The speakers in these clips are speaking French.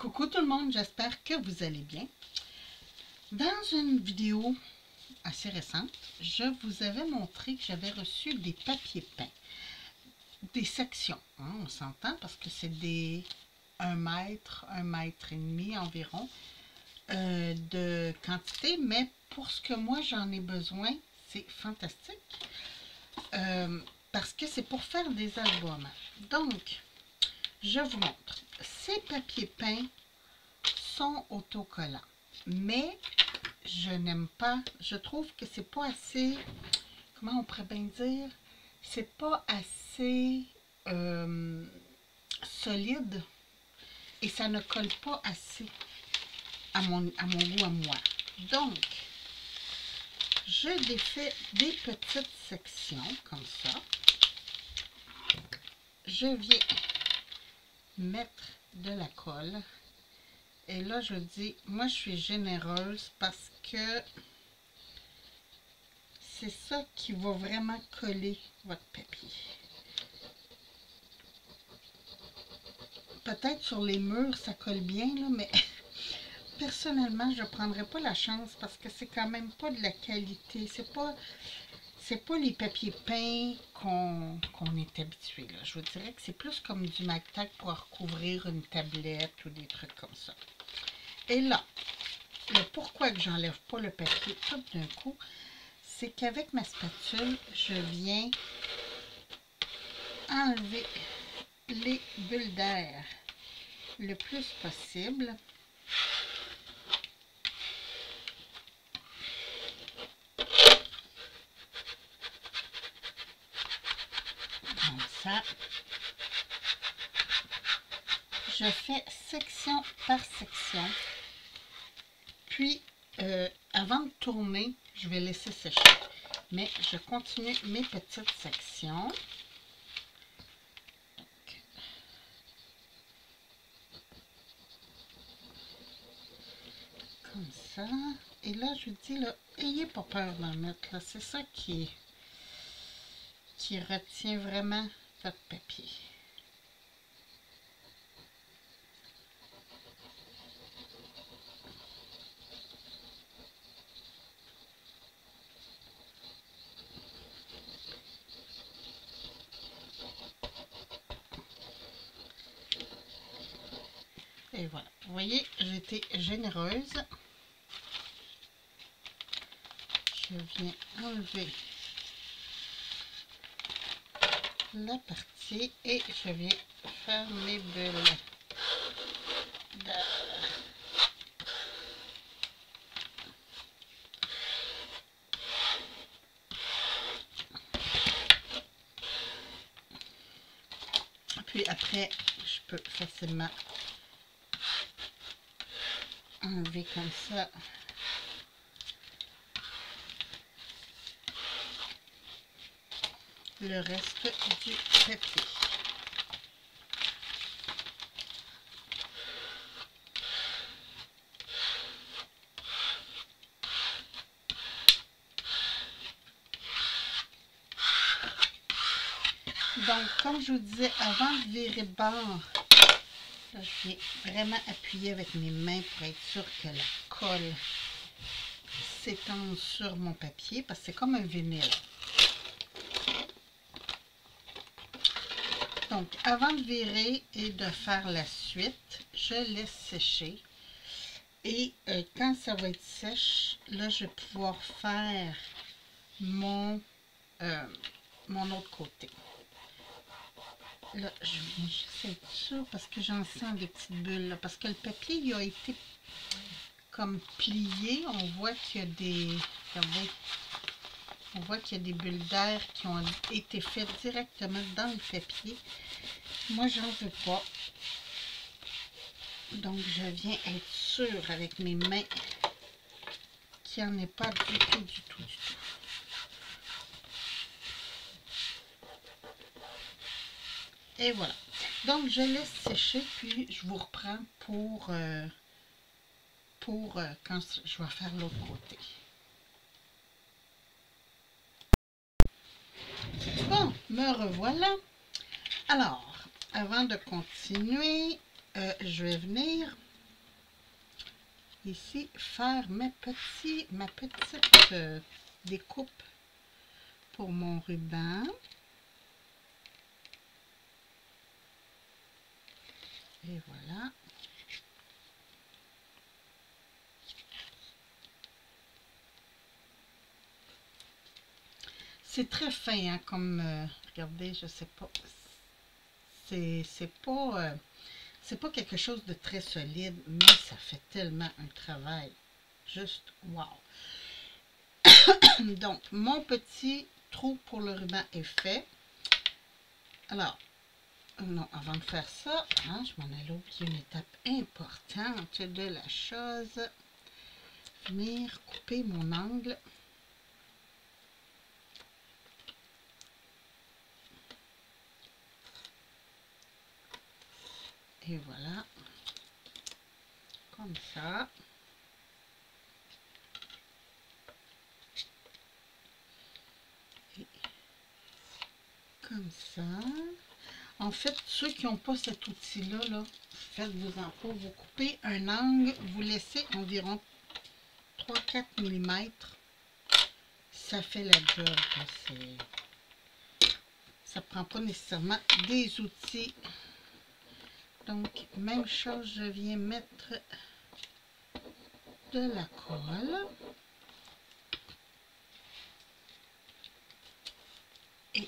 Coucou tout le monde, j'espère que vous allez bien. Dans une vidéo assez récente, je vous avais montré que j'avais reçu des papiers peints, des sections, hein, on s'entend parce que c'est des 1 mètre et demi environ de quantité, mais pour ce que moi j'en ai besoin, c'est fantastique parce que c'est pour faire des albums. Donc, je vous montre. Ces papiers peints sont autocollants, mais je n'aime pas, je trouve que c'est pas assez, comment on pourrait bien dire, c'est pas assez solide et ça ne colle pas assez à mon goût à moi. Donc, je défais des petites sections comme ça. Je viens mettre de la colle. Et là, je dis, moi, je suis généreuse parce que c'est ça qui va vraiment coller votre papier. Peut-être sur les murs, ça colle bien, là, mais personnellement, je ne prendrais pas la chance parce que c'est quand même pas de la qualité. C'est pas les papiers peints qu'on est habitué, là. Je vous dirais que c'est plus comme du Mactac pour recouvrir une tablette ou des trucs comme ça. Et là, le pourquoi que j'enlève pas le papier tout d'un coup, c'est qu'avec ma spatule, je viens enlever les bulles d'air le plus possible. Comme ça. Je fais section par section. Puis, avant de tourner, je vais laisser sécher. Mais je continue mes petites sections. Donc, comme ça. Et là, je vous dis, là, ayez pas peur d'en mettre. Là, c'est ça qui retient vraiment votre papier. Et voilà, vous voyez, j'ai été généreuse. Je viens enlever la partie et je viens faire mes bulles d'air. Puis après, je peux facilement enlever comme ça le reste du papier. Donc, comme je vous disais, avant de virer de bord, là, je viens vraiment appuyer avec mes mains pour être sûr que la colle s'étende sur mon papier, parce que c'est comme un vinyle. Donc, avant de virer et de faire la suite, je laisse sécher. Et quand ça va être sèche, là, je vais pouvoir faire mon autre côté. Là, je viens juste être sûre parce que j'en sens des petites bulles. Là, parce que le papier, il a été comme plié. On voit qu'il y a des... Regardez. On voit qu'il y a des bulles d'air qui ont été faites directement dans le papier. Moi, j'en veux pas. Donc, je viens être sûre avec mes mains qu'il n'y en ait pas du tout, du tout, du tout. Et voilà. Donc, je laisse sécher, puis je vous reprends pour quand je vais faire l'autre côté. Bon, me revoilà. Alors, avant de continuer, je vais venir ici faire ma petite découpe pour mon ruban. Et voilà. C'est très fin, hein, comme, regardez, je sais pas, c'est pas quelque chose de très solide, mais ça fait tellement un travail, juste wow. Donc, mon petit trou pour le ruban est fait. Alors, non, avant de faire ça, hein, je m'en allais oublier une étape importante de la chose. Venir couper mon angle. Et voilà. Comme ça. Et comme ça. En fait, ceux qui n'ont pas cet outil-là, là, faites-vous-en pas. Vous coupez un angle, vous laissez environ 3-4 mm. Ça fait la job. Ça ne prend pas nécessairement des outils. Donc, même chose, je viens mettre de la colle. Et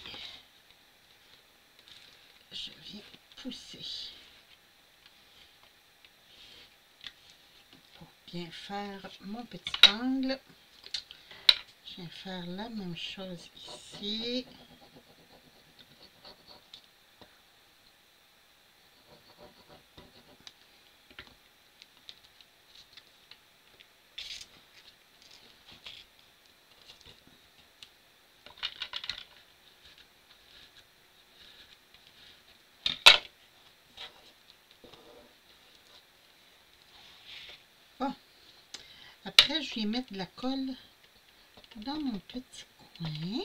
je viens pousser pour bien faire mon petit angle. Je viens faire la même chose ici. Bon. Après, je viens mettre de la colle dans mon petit coin.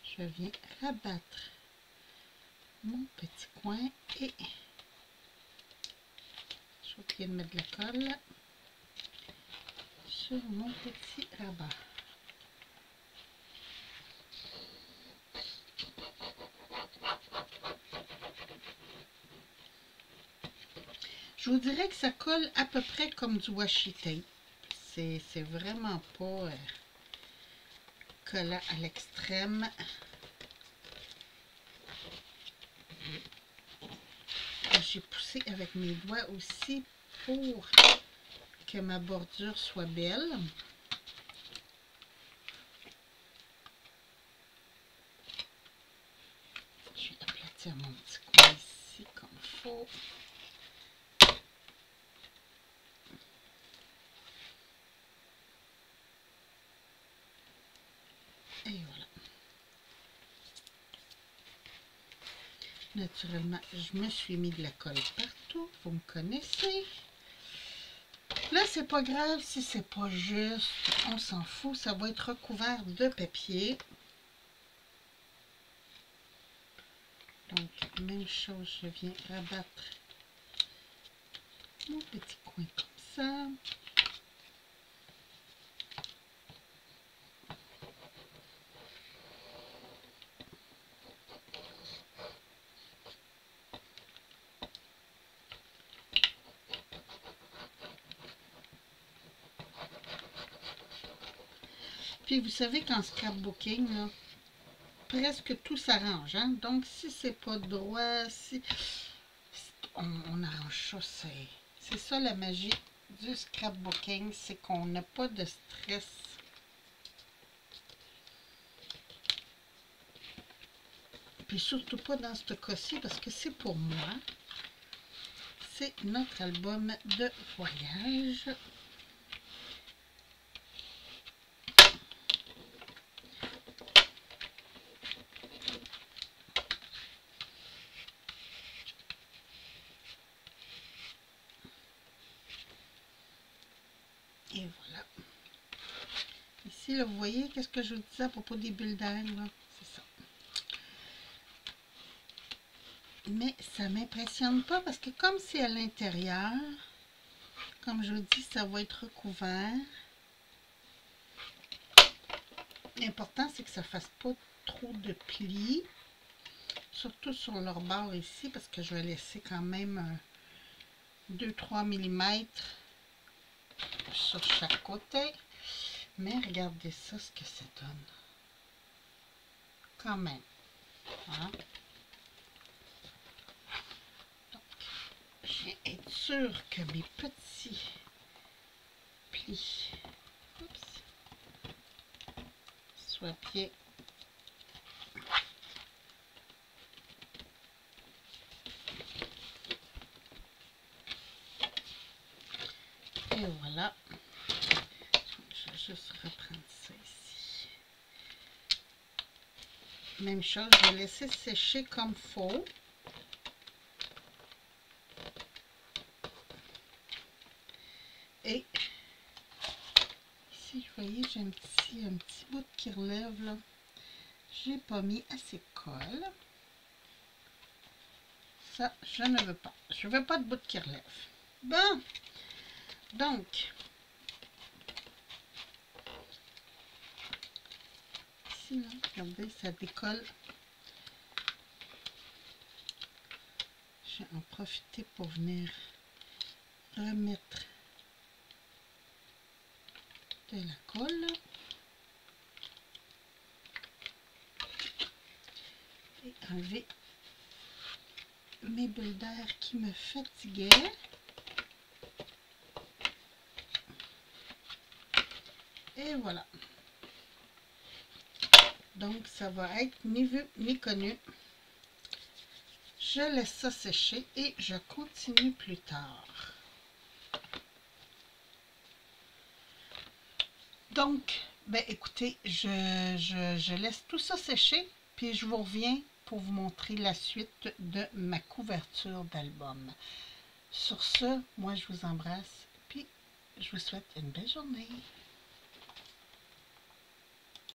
Je viens rabattre mon petit coin et j'ai oublié de mettre de la colle sur mon petit rabat. Je vous dirais que ça colle à peu près comme du washi tape. C'est vraiment pas collant à l'extrême. J'ai poussé avec mes doigts aussi pour que ma bordure soit belle. Je vais aplatir mon petit coin ici comme il faut. Et voilà. Naturellement, je me suis mis de la colle partout. Vous me connaissez. Là, c'est pas grave si c'est pas juste. On s'en fout. Ça va être recouvert de papier. Donc, même chose. Je viens rabattre mon petit coin comme ça. Puis vous savez qu'en scrapbooking, là, presque tout s'arrange. Hein? Donc si c'est pas droit, si on arrange ça, c'est ça la magie du scrapbooking, c'est qu'on n'a pas de stress. Puis surtout pas dans ce cas-ci parce que c'est pour moi. C'est notre album de voyage. Et voilà. Ici, là, vous voyez, qu'est-ce que je vous disais à propos des bulles d'air, là? C'est ça. Mais ça ne m'impressionne pas parce que comme c'est à l'intérieur, Comme je vous dis, ça va être recouvert. L'important, c'est que ça ne fasse pas trop de plis. Surtout sur leur bord ici, parce que je vais laisser quand même 2-3 mm sur chaque côté. Mais regardez ça, ce que ça donne. Quand même. Hein? Donc, je vais être sûre que mes petits plis soient bien. Et voilà. Je vais juste reprendre ça ici. Même chose, je vais laisser sécher comme faut. Et ici, vous voyez, j'ai un petit bout qui relève là. J'ai pas mis assez de colle. Ça, je ne veux pas. Je veux pas de bout qui relève. Bon, donc, ici, là, regardez, ça décolle. Je vais en profiter pour venir remettre de la colle. Et enlever mes bulles d'air qui me fatiguaient. Et voilà. Donc, ça va être ni vu ni connu. Je laisse ça sécher et je continue plus tard. Donc, ben écoutez, je laisse tout ça sécher, puis je vous reviens pour vous montrer la suite de ma couverture d'album. Sur ce, moi je vous embrasse, puis je vous souhaite une belle journée.